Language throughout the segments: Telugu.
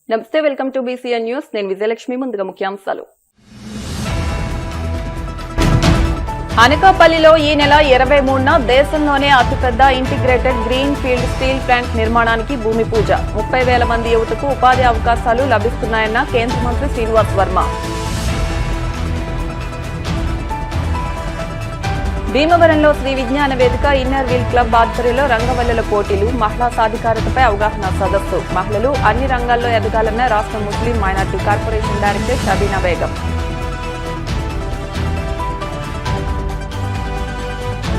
నమస్తే, వెల్కమ్ టు BCN న్యూస్. నేను విజయలక్ష్మి. ముందుగా ముఖ్యాంశాలు. అనకాపల్లిలో ఈ నెల 23న దేశంలోనే అతిపెద్ద integrated green field steel plant నిర్మాణానికి భూమి పూజ. 30,000 మంది యువతకు ఉపాధి అవకాశాలు లభిస్తున్నాయన్న కేంద్ర మంత్రి శ్రీనివాస్ వర్మ. భీమవరంలో శ్రీ విజ్ఞాన వేదిక ఇన్నర్ వీల్ క్లబ్ ఆధ్వర్యంలో రంగవల్లుల పోటీలు, మహిళా సాధికారతపై అవగాహన సదస్సు. మహిళలు అన్ని రంగాల్లో ఎదగాలన్న రాష్ట్ర Muslim minority corporation director Shabina Begum.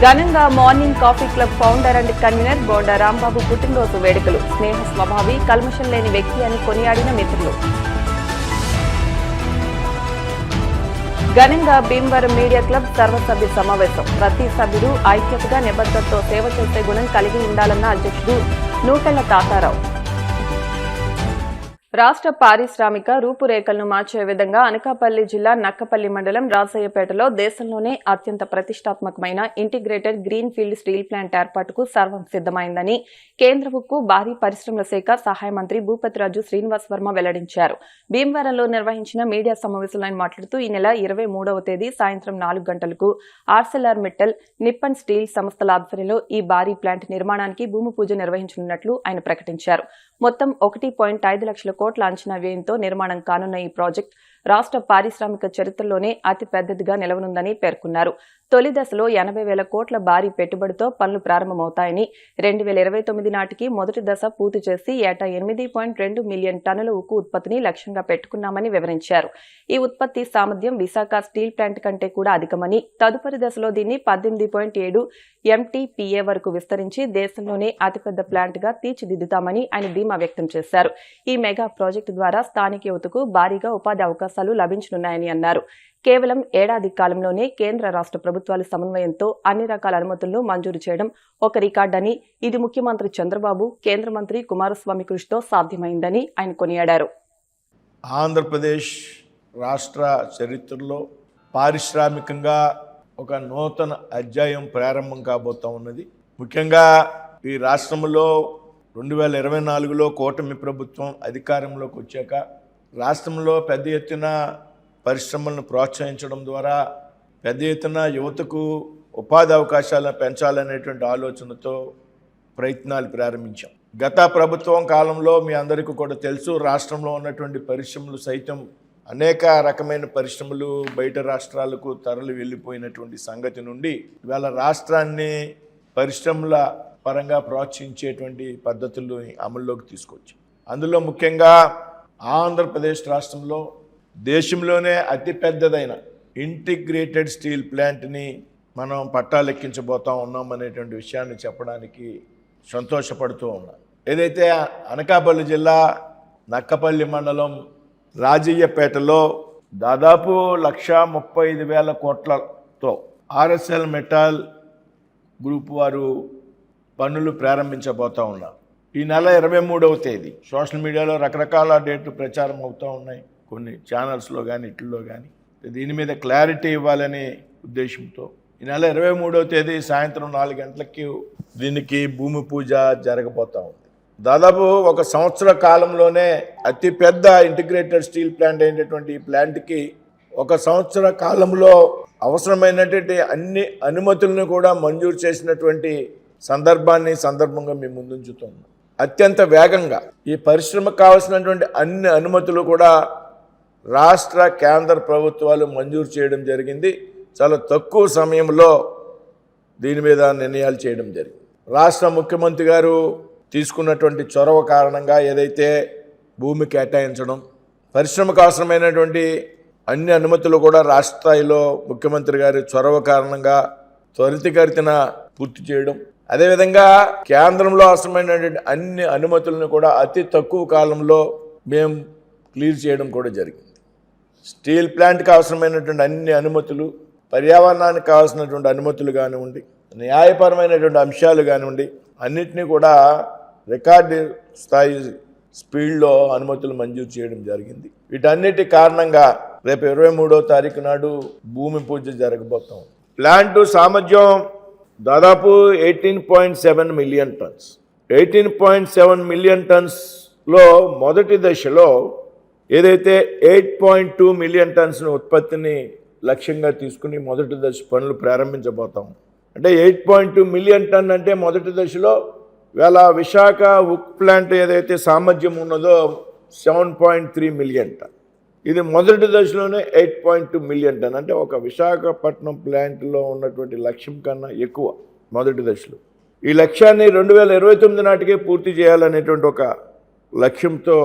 ఘనంగా morning coffee club founder and convener Bonda Rambabu పుట్టినరోజు వేడుకలు. స్నేహ స్వభావి, కల్మషం లేని వ్యక్తి అని కొనియాడిన మిత్రులు. ఘనంగా భీమవరం మీడియా క్లబ్ సర్వసభ్య సమావేశం. ప్రతి సభ్యుడు ఐక్యతగా నిబద్ధతతో సేవ చేసే గుణం కలిగి ఉండాలన్న అధ్యక్షుడు నూటెళ్ల తాతారావు. రాష్ట్ర పారిశ్రామిక రూపురేఖలను మార్చే విధంగా అనకాపల్లి జిల్లా నక్కపల్లి మండలం రాజయ్యపేటలో దేశంలోనే అత్యంత ప్రతిష్టాత్మకమైన integrated green field steel plant ఏర్పాటుకు సర్వం సిద్దమైందని కేంద్ర ఉక్కు, భారీ పరిశ్రమల శాఖ సహాయ మంత్రి భూపతిరాజు శ్రీనివాస్ వర్మ వెల్లడించారు. భీమవరంలో నిర్వహించిన మీడియా సమావేశంలో ఆయన మాట్లాడుతూ ఈ నెల 23వ తేదీ సాయంత్రం 4 గంటలకు ఆర్సెలర్ మిట్టల్, నిప్పన్ స్టీల్ సంస్థల ఆధ్వర్యంలో ఈ భారీ ప్లాంట్ నిర్మాణానికి భూమి పూజ నిర్వహించనున్నట్లు ఆయన ప్రకటించారు. మొత్తం 1.5 లక్షల కోట్ల అంచనా వ్యయంతో నిర్మాణం కానున్న ఈ ప్రాజెక్టు రాష్ట్ర పారిశ్రామిక చరిత్రలోనే అతి పెద్దదిగా నిలవనుందని పేర్కొన్నారు. తొలి దశలో 80,000 కోట్ల భారీ పెట్టుబడితో పనులు ప్రారంభమవుతాయని, 2029 నాటికి మొదటి దశ పూర్తి చేసి ఏటా 8.2 మిలియన్ టన్నుల ఉక్కు ఉత్పత్తిని లక్ష్యంగా పెట్టుకున్నామని వివరించారు. ఈ ఉత్పత్తి సామర్థ్యం విశాఖ స్టీల్ ప్లాంట్ కంటే కూడా అధికమని, తదుపరి దశలో దీన్ని 18.7 MTPA వరకు విస్తరించి దేశంలోనే అతిపెద్ద ప్లాంట్ గా తీర్చిదిద్దుతామని ఆయన ధీమా వ్యక్తం చేశారు. ఈ మెగా ప్రాజెక్టు ద్వారా స్థానిక యువతకు భారీగా ఉపాధి అవకాశాలు లభించనున్నాయని అన్నారు. కేవలం ఏడాది కాలంలోనే కేంద్ర రాష్ట్ర ప్రభుత్వాల సమన్వయంతో అన్ని రకాల అనుమతులను మంజూరు చేయడం ఒక రికార్డని, ఇది ముఖ్యమంత్రి చంద్రబాబు, కేంద్ర మంత్రి కుమారస్వామి కృషితో సాధ్యమైందని ఆయన కొనియాడారు. ఆంధ్రప్రదేశ్ రాష్ట్ర చరిత్రలో పారిశ్రామికంగా ఒక నూతన అధ్యాయం ప్రారంభం కాబోతా ఉన్నది. ముఖ్యంగా ఈ రాష్ట్రంలో 2024లో కూటమి ప్రభుత్వం అధికారంలోకి వచ్చాక రాష్ట్రంలో పెద్ద ఎత్తున పరిశ్రమలను ప్రోత్సహించడం ద్వారా పెద్ద ఎత్తున యువతకు ఉపాధి అవకాశాలను పెంచాలనేటువంటి ఆలోచనతో ప్రయత్నాలు ప్రారంభించాం. గత ప్రభుత్వం కాలంలో మీ అందరికీ కూడా తెలుసు, రాష్ట్రంలో ఉన్నటువంటి పరిశ్రమలు సైతం అనేక రకమైన పరిశ్రమలు బయట రాష్ట్రాలకు తరలి వెళ్ళిపోయినటువంటి సంగతి నుండి ఇవాళ రాష్ట్రాన్ని పరిశ్రమల పరంగా ప్రోత్సహించేటువంటి పద్ధతుల్ని అమల్లోకి తీసుకొచ్చాం. అందులో ముఖ్యంగా ఆంధ్రప్రదేశ్ రాష్ట్రంలో దేశంలోనే అతిపెద్దదైన ఇంటిగ్రేటెడ్ స్టీల్ ప్లాంట్ని మనం పట్టాలెక్కించబోతా ఉన్నాం అనేటువంటి విషయాన్ని చెప్పడానికి సంతోషపడుతూ ఉన్నాం. ఏదైతే అనకాపల్లి జిల్లా నక్కపల్లి మండలం రాజయ్యపేటలో దాదాపు 135,000 కోట్లతో ఆర్ఎస్ఎల్ మెటల్ గ్రూప్ వారు పనులు ప్రారంభించబోతా ఉన్నారు. ఈ నెల 23వ తేదీ సోషల్ మీడియాలో రకరకాల డేట్లు ప్రచారం అవుతూ ఉన్నాయి, కొన్ని ఛానల్స్లో కానీ ఇట్లలో కానీ. దీని మీద క్లారిటీ ఇవ్వాలనే ఉద్దేశంతో ఈ నెల 23వ తేదీ సాయంత్రం 4 గంటలకి దీనికి భూమి పూజ జరగబోతూ ఉంది. దాదాపు ఒక సంవత్సర కాలంలోనే అతిపెద్ద ఇంటిగ్రేటెడ్ స్టీల్ ప్లాంట్ అయినటువంటి ఈ ప్లాంట్కి ఒక సంవత్సర కాలంలో అవసరమైనటువంటి అన్ని అనుమతులను కూడా మంజూరు చేసినటువంటి సందర్భంగా మేము ముందుంచుతున్నాం. అత్యంత వేగంగా ఈ పరిశ్రమకు కావాల్సినటువంటి అన్ని అనుమతులు కూడా రాష్ట్ర కేంద్ర ప్రభుత్వాలు మంజూరు చేయడం జరిగింది. చాలా తక్కువ సమయంలో దీని మీద నిర్ణయాలు చేయడం జరిగింది. రాష్ట్ర ముఖ్యమంత్రి గారు తీసుకున్నటువంటి చొరవ కారణంగా ఏదైతే భూమి కేటాయించడం, పరిశ్రమకు అవసరమైనటువంటి అన్ని అనుమతులు కూడా రాష్ట్ర స్థాయిలో ముఖ్యమంత్రి గారి చొరవ కారణంగా త్వరితగతిన పూర్తి చేయడం, అదేవిధంగా కేంద్రంలో అవసరమైనటువంటి అన్ని అనుమతులను కూడా అతి తక్కువ కాలంలో మేము క్లియర్ చేయడం కూడా జరిగింది. స్టీల్ ప్లాంట్కి అవసరమైనటువంటి అన్ని అనుమతులు, పర్యావరణానికి కావాల్సినటువంటి అనుమతులు కానివ్వండి, న్యాయపరమైనటువంటి అంశాలు కానివ్వండి, అన్నిటినీ కూడా రికార్డు స్థాయి స్పీడ్లో అనుమతులు మంజూరు చేయడం జరిగింది. వీటన్నిటి కారణంగా రేపు 23వ తారీఖు నాడు భూమి పూజ జరగబోతాం. ప్లాంటు సామర్థ్యం దాదాపు 18.7 మిలియన్ టన్స్. 18.7 మిలియన్ టన్స్ లో మొదటి దశలో ఏదైతే 8.2 మిలియన్ టన్స్ను ఉత్పత్తిని లక్ష్యంగా తీసుకుని మొదటి దశ పనులు ప్రారంభించబోతాం. అంటే 8.2 మిలియన్ టన్ అంటే మొదటి దశలో ఇవాళ విశాఖ ఉక్ ప్లాంట్ ఏదైతే సామర్థ్యం ఉన్నదో 7.3 మిలియన్ టన్. ఇది మొదటి దశలోనే 8.2 మిలియన్ టన్, అంటే ఒక విశాఖపట్నం ప్లాంట్లో ఉన్నటువంటి లక్ష్యం కన్నా ఎక్కువ మొదటి దశలో. ఈ లక్ష్యాన్ని 2029 నాటికే పూర్తి చేయాలనేటువంటి ఒక లక్ష్యంతో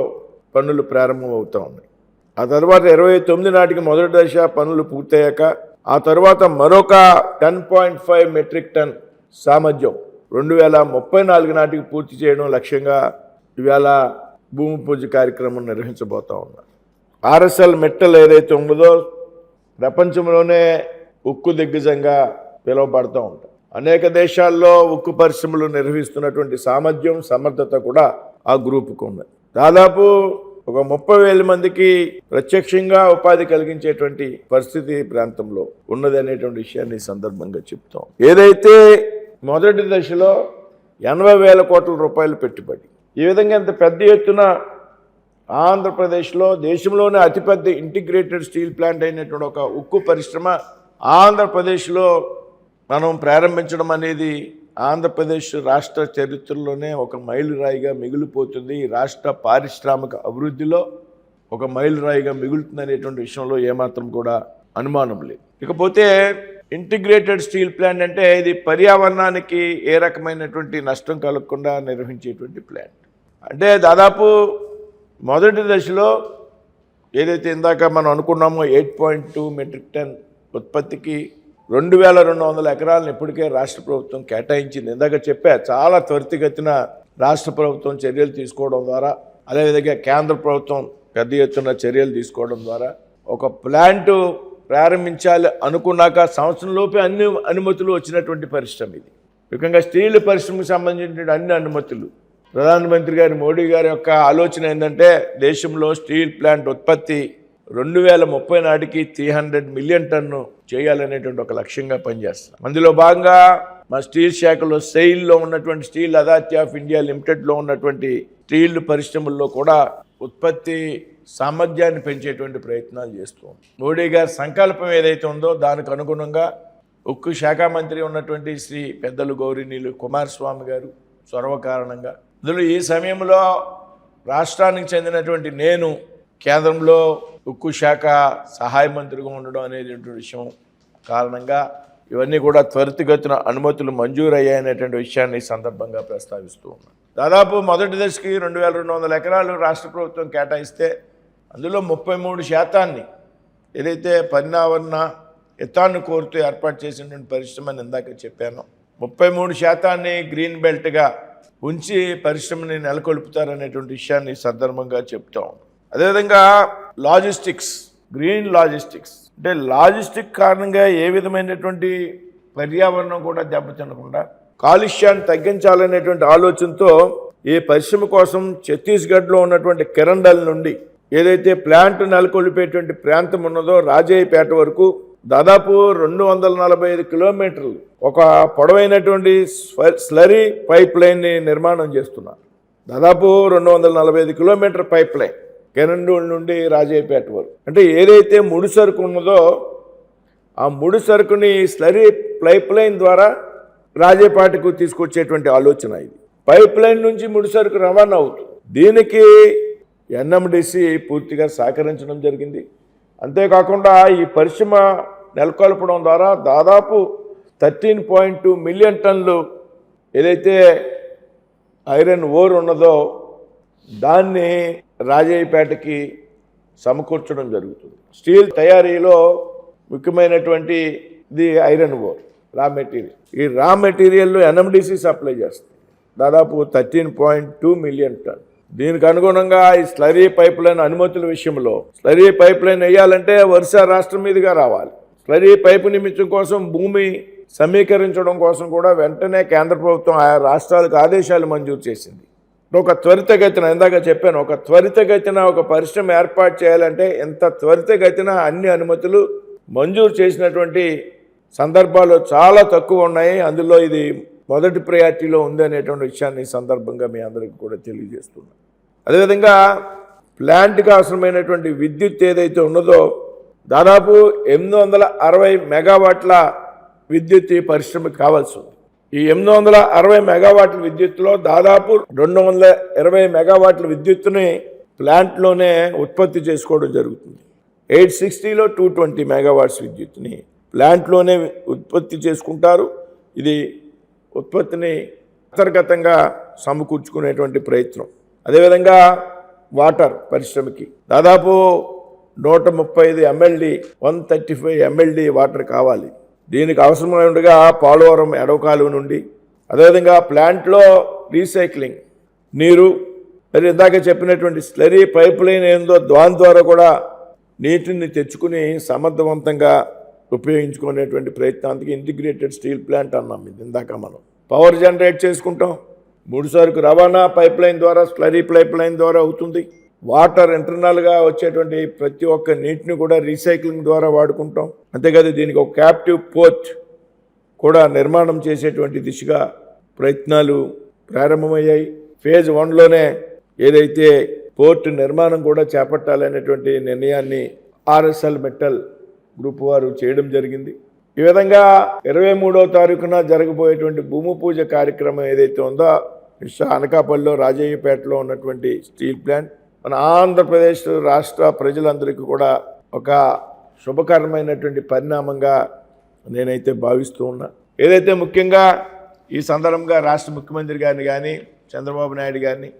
పనులు ప్రారంభమవుతూ ఉన్నాయి. ఆ తర్వాత 29 నాటికి మొదటి దశ పనులు పూర్తయ్యాక ఆ తర్వాత మరొక 10.5 మెట్రిక్ టన్ సామర్థ్యం 2034 నాటికి పూర్తి చేయడం లక్ష్యంగా ఇవాళ భూమి పూజ కార్యక్రమం నిర్వహించబోతా ఉన్నారు. ఆర్ఎస్ఎల్ మెటల్ ఏదైతే ఉందో ప్రపంచంలోనే ఉక్కు దిగ్గజంగా పిలువబడుతూ ఉంటాయి. అనేక దేశాల్లో ఉక్కు పరిశ్రమలు నిర్వహిస్తున్నటువంటి సామర్థ్యం సమర్థత కూడా ఆ గ్రూపుకు ఉంది. దాదాపు ఒక 30,000 మందికి ప్రత్యక్షంగా ఉపాధి కలిగించేటువంటి పరిస్థితి ప్రాంతంలో ఉన్నది అనేటువంటి విషయాన్ని ఈ సందర్భంగా చెప్తాం. ఏదైతే మొదటి దశలో 80,000 కోట్ల రూపాయలు పెట్టుబడి, ఈ విధంగా ఇంత పెద్ద ఎత్తున ఆంధ్రప్రదేశ్లో దేశంలోనే అతిపెద్ద ఇంటిగ్రేటెడ్ స్టీల్ ప్లాంట్ అయినటువంటి ఒక ఉక్కు పరిశ్రమ ఆంధ్రప్రదేశ్లో మనం ప్రారంభించడం అనేది ఆంధ్రప్రదేశ్ రాష్ట్ర చరిత్రలోనే ఒక మైలురాయిగా మిగిలిపోతుంది. ఈ రాష్ట్ర పారిశ్రామిక అభివృద్ధిలో ఒక మైలురాయిగా మిగులుతుంది అనేటువంటి విషయంలో ఏమాత్రం కూడా అనుమానం లేదు. ఇకపోతే ఇంటిగ్రేటెడ్ స్టీల్ ప్లాంట్ అంటే ఇది పర్యావరణానికి ఏ రకమైనటువంటి నష్టం కలగకుండా నిర్వహించేటువంటి ప్లాంట్. అంటే దాదాపు మొదటి దశలో ఏదైతే ఇందాక మనం అనుకున్నామో 8.2 మెట్రిక్ టన్ ఉత్పత్తికి 2,200 ఎకరాలను ఇప్పటికే రాష్ట్ర ప్రభుత్వం కేటాయించింది. ఇందాక చెప్పా, చాలా త్వరితగతిన రాష్ట్ర ప్రభుత్వం చర్యలు తీసుకోవడం ద్వారా, అదేవిధంగా కేంద్ర ప్రభుత్వం పెద్ద ఎత్తున చర్యలు తీసుకోవడం ద్వారా ఒక ప్లాంటు ప్రారంభించాలి అనుకున్నాక సంవత్సరంలోపే అన్ని అనుమతులు వచ్చినటువంటి పరిశ్రమ ఇది. ముఖ్యంగా స్టీల్ పరిశ్రమకు సంబంధించిన అన్ని అనుమతులు. ప్రధానమంత్రి గారి మోడీ గారి యొక్క ఆలోచన ఏంటంటే దేశంలో స్టీల్ ప్లాంట్ ఉత్పత్తి 2030 నాటికి 300 మిలియన్ టన్ను చేయాలనేటువంటి ఒక లక్ష్యంగా పనిచేస్తాం. అందులో భాగంగా మా స్టీల్ శాఖలో సెయిల్లో ఉన్నటువంటి స్టీల్ అథారిటీ ఆఫ్ ఇండియా లిమిటెడ్లో ఉన్నటువంటి స్టీల్ పరిశ్రమల్లో కూడా ఉత్పత్తి సామర్థ్యాన్ని పెంచేటువంటి ప్రయత్నాలు చేస్తాం. మోడీ గారి సంకల్పం ఏదైతే ఉందో దానికి అనుగుణంగా ఉక్కు శాఖ మంత్రి ఉన్నటువంటి శ్రీ పెద్దలు గౌరవనీయులు కుమారస్వామి గారు చొరవ కారణంగా అందులో ఈ సమయంలో రాష్ట్రానికి చెందినటువంటి నేను కేంద్రంలో ఉక్కు శాఖ సహాయ మంత్రిగా ఉండడం అనేటువంటి విషయం కారణంగా ఇవన్నీ కూడా త్వరితగతిన అనుమతులు మంజూరు అయ్యాయనేటువంటి విషయాన్ని ఈ సందర్భంగా ప్రస్తావిస్తూ ఉన్నాను. దాదాపు మొదటి దశకి 2,200 ఎకరాలు రాష్ట్ర ప్రభుత్వం కేటాయిస్తే అందులో 33% ఏదైతే పర్యావరణ హితాన్ని కోరుతూ ఏర్పాటు చేసినటువంటి పరిశ్రమని ఇందాక చెప్పాను, 33% గ్రీన్ బెల్ట్గా ఉంచి పరిశ్రమని నెలకొల్పుతారనేటువంటి విషయాన్ని సందర్భంగా చెప్తాం. అదేవిధంగా లాజిస్టిక్స్, గ్రీన్ లాజిస్టిక్స్ అంటే లాజిస్టిక్ కారణంగా ఏ విధమైనటువంటి పర్యావరణం కూడా దెబ్బతినకుండా కాలుష్యాన్ని తగ్గించాలనేటువంటి ఆలోచనతో ఈ పరిశ్రమ కోసం ఛత్తీస్గఢ్లో ఉన్నటువంటి కిరండల్ నుండి ఏదైతే ప్లాంట్ నెలకొల్పేటువంటి ప్రాంతం ఉన్నదో రాజయ్యపేట వరకు దాదాపు 245 కిలోమీటర్లు ఒక పొడవైనటువంటి స్లరీ పైప్ లైన్ని నిర్మాణం చేస్తున్నారు. దాదాపు 245 కిలోమీటర్ పైప్ లైన్ కిరండూల్ నుండి రాజయ్యపేట వరకు. అంటే ఏదైతే ముడి సరుకు ఉన్నదో ఆ ముడి సరుకుని స్లరీ పైప్ లైన్ ద్వారా రాజయ్యపేటకు తీసుకొచ్చేటువంటి ఆలోచన ఇది. పైప్ లైన్ నుంచి ముడి సరుకు రవాణా అవుతుంది. దీనికి ఎన్ఎండిసి పూర్తిగా సహకరించడం జరిగింది. అంతేకాకుండా ఈ పరిశ్రమ నెలకొల్పడం ద్వారా దాదాపు 13.2 మిలియన్ టన్నులు ఏదైతే ఐరన్ ఓర్ ఉన్నదో దాన్ని రాజయ్యపేటకి సమకూర్చడం జరుగుతుంది. స్టీల్ తయారీలో ముఖ్యమైనటువంటి ఇది ఐరన్ ఓర్ రా మెటీరియల్. ఈ రా మెటీరియల్ ఎన్ఎండిసి సప్లై చేస్తుంది దాదాపు 13.2 మిలియన్ టన్. దీనికి అనుగుణంగా ఈ స్లరీ పైప్ లైన్ అనుమతుల విషయంలో స్లరీ పైప్ లైన్ వేయాలంటే ఒరిస్సా రాష్ట్రం మీదుగా రావాలి. స్లరీ పైపు నిమిత్తం కోసం భూమి సమీకరించడం కోసం కూడా వెంటనే కేంద్ర ప్రభుత్వం ఆయా రాష్ట్రాలకు ఆదేశాలు మంజూరు చేసింది. ఒక త్వరితగతిన ఇందాక చెప్పాను, ఒక త్వరితగతిన ఒక పరిశ్రమ ఏర్పాటు చేయాలంటే ఎంత త్వరితగతిన అన్ని అనుమతులు మంజూరు చేసినటువంటి సందర్భాలు చాలా తక్కువ ఉన్నాయి. అందులో ఇది మొదటి ప్రయారిటీలో ఉంది అనేటువంటి విషయాన్ని సందర్భంగా మీ అందరికీ కూడా తెలియజేస్తున్నాను. అదేవిధంగా ప్లాంట్కి అవసరమైనటువంటి విద్యుత్ ఏదైతే ఉన్నదో దాదాపు 860 మెగావాట్ల విద్యుత్ ఈ పరిశ్రమకి కావాల్సి ఉంది. ఈ 860 మెగావాట్ల విద్యుత్తులో దాదాపు 220 మెగావాట్ల విద్యుత్తుని ప్లాంట్లోనే ఉత్పత్తి చేసుకోవడం జరుగుతుంది. 860లో 220 మెగావాట్స్ విద్యుత్తుని ప్లాంట్లోనే ఉత్పత్తి చేసుకుంటారు. ఇది ఉత్పత్తిని అంతర్గతంగా సమకూర్చుకునేటువంటి ప్రయత్నం. అదేవిధంగా వాటర్ పరిశ్రమకి దాదాపు 135 MLD 135 MLD వాటర్ కావాలి. దీనికి అవసరమై ఉండగా పోలవరం ఎడవకాలువ నుండి అదేవిధంగా ప్లాంట్లో రీసైక్లింగ్ నీరు మరి ఇందాక చెప్పినటువంటి స్లరీ పైప్ లైన్ ఏందో దాని ద్వారా కూడా నీటిని తెచ్చుకుని సమర్థవంతంగా ఉపయోగించుకునేటువంటి ప్రయత్నానికి ఇంటిగ్రేటెడ్ స్టీల్ ప్లాంట్ అన్నాం. ఇది ఇందాక మనం పవర్ జనరేట్ చేసుకుంటాం. ముడిసరుకు రవాణా పైప్ లైన్ ద్వారా స్లరీ పైప్ లైన్ ద్వారా అవుతుంది. వాటర్ ఇంటర్నల్గా వచ్చేటువంటి ప్రతి ఒక్క నీటిని కూడా రీసైక్లింగ్ ద్వారా వాడుకుంటాం. అంతేకాదు దీనికి ఒక క్యాప్టివ్ పోర్ట్ కూడా నిర్మాణం చేసేటువంటి దిశగా ప్రయత్నాలు ప్రారంభమయ్యాయి. ఫేజ్ 1లోనే ఏదైతే పోర్ట్ నిర్మాణం కూడా చేపట్టాలనేటువంటి నిర్ణయాన్ని ఆర్ఎస్ఎల్ మెటల్ గ్రూప్ వారు చేయడం జరిగింది. ఈ విధంగా 23వ తారీఖున జరగబోయేటువంటి భూమి పూజ కార్యక్రమం ఏదైతే ఉందో అనకాపల్లిలో రాజయ్యపేటలో ఉన్నటువంటి స్టీల్ ప్లాంట్ మన ఆంధ్రప్రదేశ్ రాష్ట్ర ప్రజలందరికీ కూడా ఒక శుభకరమైనటువంటి పరిణామంగా నేనైతే భావిస్తూ ఉన్నా. ఏదైతే ముఖ్యంగా ఈ సందర్భంగా రాష్ట్ర ముఖ్యమంత్రి గారిని కానీ చంద్రబాబు నాయుడు గారిని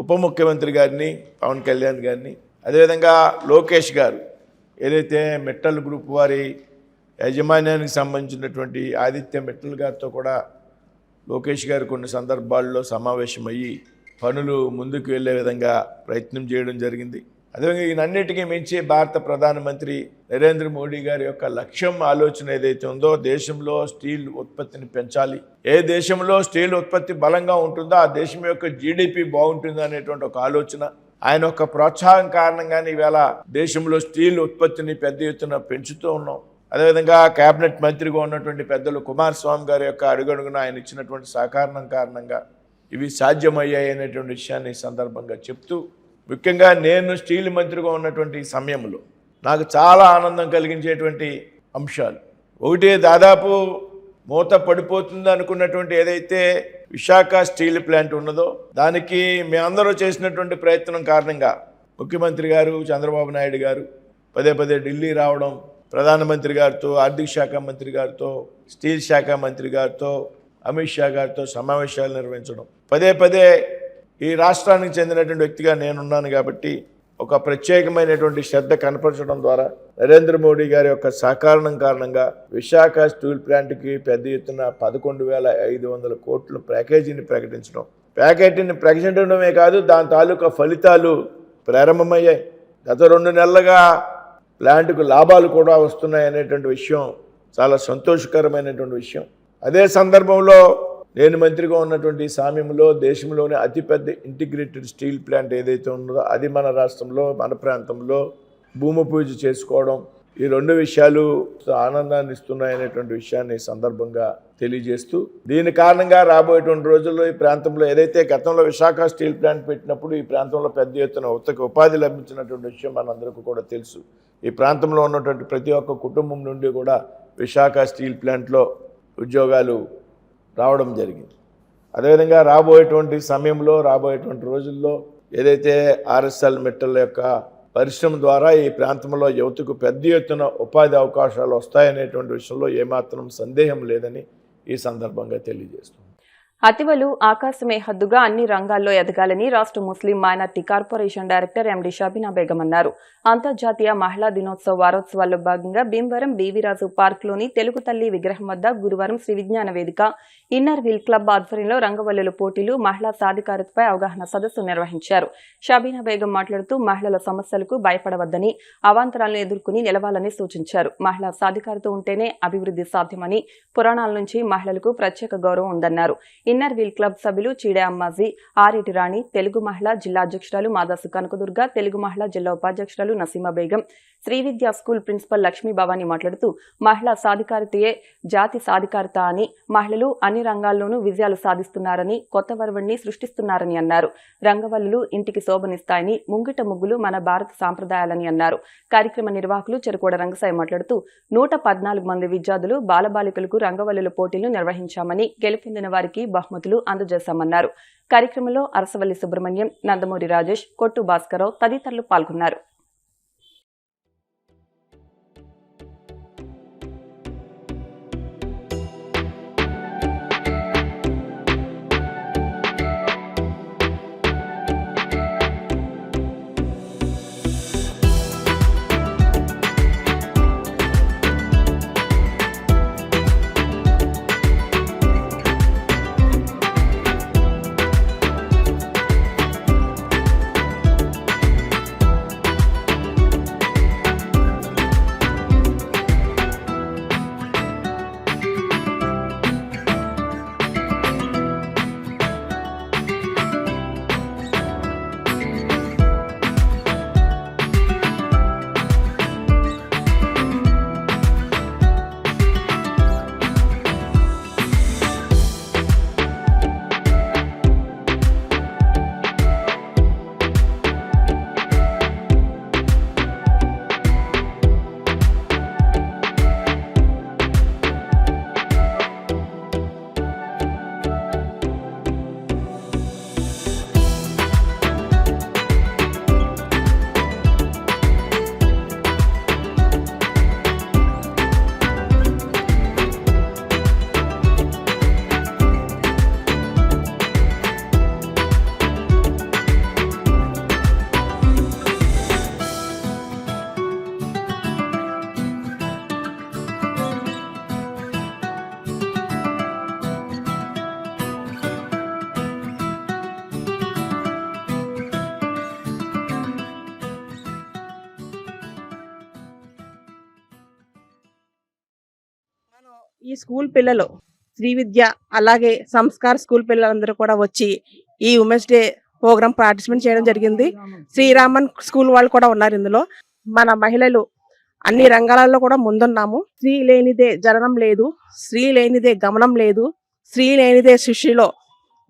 ఉప ముఖ్యమంత్రి గారిని పవన్ కళ్యాణ్ గారిని అదేవిధంగా లోకేష్ గారు ఏదైతే మెట్టల్ గ్రూప్ వారి యాజమాన్యానికి సంబంధించినటువంటి ఆదిత్య మెట్టల్ గారితో కూడా లోకేష్ గారు కొన్ని సందర్భాల్లో సమావేశమయ్యి పనులు ముందుకు వెళ్ళే విధంగా ప్రయత్నం చేయడం జరిగింది. అదేవిధంగా ఈయనన్నిటికీ మించి భారత ప్రధానమంత్రి నరేంద్ర మోడీ గారి యొక్క లక్ష్యం ఆలోచన ఏదైతే ఉందో దేశంలో స్టీల్ ఉత్పత్తిని పెంచాలి. ఏ దేశంలో స్టీల్ ఉత్పత్తి బలంగా ఉంటుందో ఆ దేశం యొక్క జీడిపి బాగుంటుంది అనేటువంటి ఒక ఆలోచన ఆయన యొక్క ప్రోత్సాహం కారణంగానే ఈవేళ దేశంలో స్టీల్ ఉత్పత్తిని పెద్ద ఎత్తున పెంచుతూ ఉన్నాం. అదేవిధంగా కేబినెట్ మంత్రిగా ఉన్నటువంటి పెద్దలు కుమారస్వామి గారి యొక్క అడుగడుగున ఆయన ఇచ్చినటువంటి సహకారం కారణంగా ఇవి సాధ్యమయ్యాయి అనేటువంటి విషయాన్ని ఈ సందర్భంగా చెప్తూ ముఖ్యంగా నేను స్టీల్ మంత్రిగా ఉన్నటువంటి సమయంలో నాకు చాలా ఆనందం కలిగించేటువంటి అంశాలు ఒకటి దాదాపు మూత పడిపోతుంది అనుకున్నటువంటి ఏదైతే విశాఖ స్టీల్ ప్లాంట్ ఉన్నదో దానికి మేమందరూ చేసినటువంటి ప్రయత్నం కారణంగా ముఖ్యమంత్రి గారు చంద్రబాబు నాయుడు గారు పదే పదే ఢిల్లీ రావడం, ప్రధానమంత్రి గారితో ఆర్థిక శాఖ మంత్రి గారితో స్టీల్ శాఖ మంత్రి గారితో అమిత్ షా గారితో సమావేశాలు నిర్వహించడం, పదే పదే ఈ రాష్ట్రానికి చెందినటువంటి వ్యక్తిగా నేనున్నాను కాబట్టి ఒక ప్రత్యేకమైనటువంటి శ్రద్ధ కనపరచడం ద్వారా నరేంద్ర మోడీ గారి యొక్క సహకారం కారణంగా విశాఖ స్టీల్ ప్లాంట్కి పెద్ద ఎత్తున 11,500 కోట్ల ప్యాకేజీని ప్రకటించడం, ప్యాకేజీని ప్రకటించడమే కాదు దాని తాలూకా ఫలితాలు ప్రారంభమయ్యాయి. గత 2 నెలలుగా ప్లాంట్కు లాభాలు కూడా వస్తున్నాయి అనేటువంటి విషయం చాలా సంతోషకరమైనటువంటి విషయం. అదే సందర్భంలో నేను మంత్రిగా ఉన్నటువంటి సమయంలో దేశంలోనే అతిపెద్ద ఇంటిగ్రేటెడ్ స్టీల్ ప్లాంట్ ఏదైతే ఉన్నదో అది మన రాష్ట్రంలో మన ప్రాంతంలో భూమి పూజ చేసుకోవడం, ఈ 2 విషయాలు ఆనందాన్ని ఇస్తున్నాయనేటువంటి విషయాన్ని సందర్భంగా తెలియజేస్తూ దీని కారణంగా రాబోయేటువంటి రోజుల్లో ఈ ప్రాంతంలో ఏదైతే గతంలో విశాఖ స్టీల్ ప్లాంట్ పెట్టినప్పుడు ఈ ప్రాంతంలో పెద్ద ఎత్తున ఉపాధి లభించినటువంటి విషయం మనందరికీ కూడా తెలుసు. ఈ ప్రాంతంలో ఉన్నటువంటి ప్రతి ఒక్క కుటుంబం నుండి కూడా విశాఖ స్టీల్ ప్లాంట్లో ఉద్యోగాలు రావడం జరిగింది. అదేవిధంగా రాబోయేటువంటి సమయంలో రాబోయేటువంటి రోజుల్లో ఏదైతే ఆర్ఎస్ఎల్ మెటల్ యొక్క పరిశ్రమ ద్వారా ఈ ప్రాంతంలో యువతకు పెద్ద ఎత్తున ఉపాధి అవకాశాలు వస్తాయనేటువంటి విషయంలో ఏమాత్రం సందేహం లేదని ఈ సందర్భంగా తెలియజేస్తుంది. అతివలు ఆకాశమే హద్దుగా అన్ని రంగాల్లో ఎదగాలని రాష్ట్ర Muslim minority corporation director MD Shabina Begum అన్నారు. అంతర్జాతీయ మహిళా దినోత్సవ వారోత్సవాల్లో భాగంగా భీమవరం బీవీరాజు పార్క్లోని తెలుగు తల్లి విగ్రహం వద్ద గురువారం శ్రీ విజ్ఞాన వేదిక ఇన్నర్ వీల్ క్లబ్ ఆధ్వర్యంలో రంగవల్లుల పోటీలు, మహిళా సాధికారతపై అవగాహన సదస్సు నిర్వహించారు. షబీనా బేగం మాట్లాడుతూ మహిళల సమస్యలకు భయపడవద్దని, అవాంతరాలను ఎదుర్కొని నిలవాలని సూచించారు. మహిళా సాధికారత ఉంటేనే అభివృద్ధి సాధ్యమని, పురాణాల నుంచి మహిళలకు ప్రత్యేక గౌరవం ఉందన్నారు. ఇన్నర్ వీల్ క్లబ్ సభ్యులు చీడే అమ్మాజీ, ఆరేటి రాణి, తెలుగు మహిళా జిల్లా అధ్యక్షురాలు మాదాసు కనకదుర్గ, తెలుగు మహిళా జిల్లా ఉపాధ్యక్షురాలు నసీమా బేగం, శ్రీ విద్యా స్కూల్ ప్రిన్సిపల్ లక్ష్మీ భవాని మాట్లాడుతూ మహిళా సాధికారితయే జాతి సాధికారిత అని, మహిళలు అన్ని రంగాల్లోనూ విజయాలు సాధిస్తున్నారని, కొత్త వరవడిని సృష్టిస్తున్నారని అన్నారు. రంగవల్లులు ఇంటికి శోభనిస్తాయని, ముంగిట ముగ్గులు మన భారత సాంప్రదాయాలని అన్నారు. కార్యక్రమ నిర్వాహకులు చెరుకోడ రంగసాయి మాట్లాడుతూ 114 మంది విద్యార్థులు బాలబాలికలకు రంగవల్లుల పోటీలు నిర్వహించామని, గెలుపొందిన వారికి బహుమతులు అందజేశామన్నారు. కార్యక్రమంలో అరసవల్లి సుబ్రహ్మణ్యం, నందమూరి రాజేష్, కొట్టు భాస్కరరావు తదితరులు పాల్గొన్నారు. ఈ స్కూల్ పిల్లలు శ్రీ విద్య అలాగే సంస్కార్ స్కూల్ పిల్లలందరూ కూడా వచ్చి ఈ ఉమెన్స్ డే ప్రోగ్రామ్ పార్టిసిపేట్ చేయడం జరిగింది. శ్రీరామన్ స్కూల్ వాళ్ళు కూడా ఉన్నారు ఇందులో. మన మహిళలు అన్ని రంగాలలో కూడా ముందున్నాము. స్త్రీ లేనిదే జననం లేదు, స్త్రీ లేనిదే గమనం లేదు, స్త్రీ లేనిదే సృష్టిలో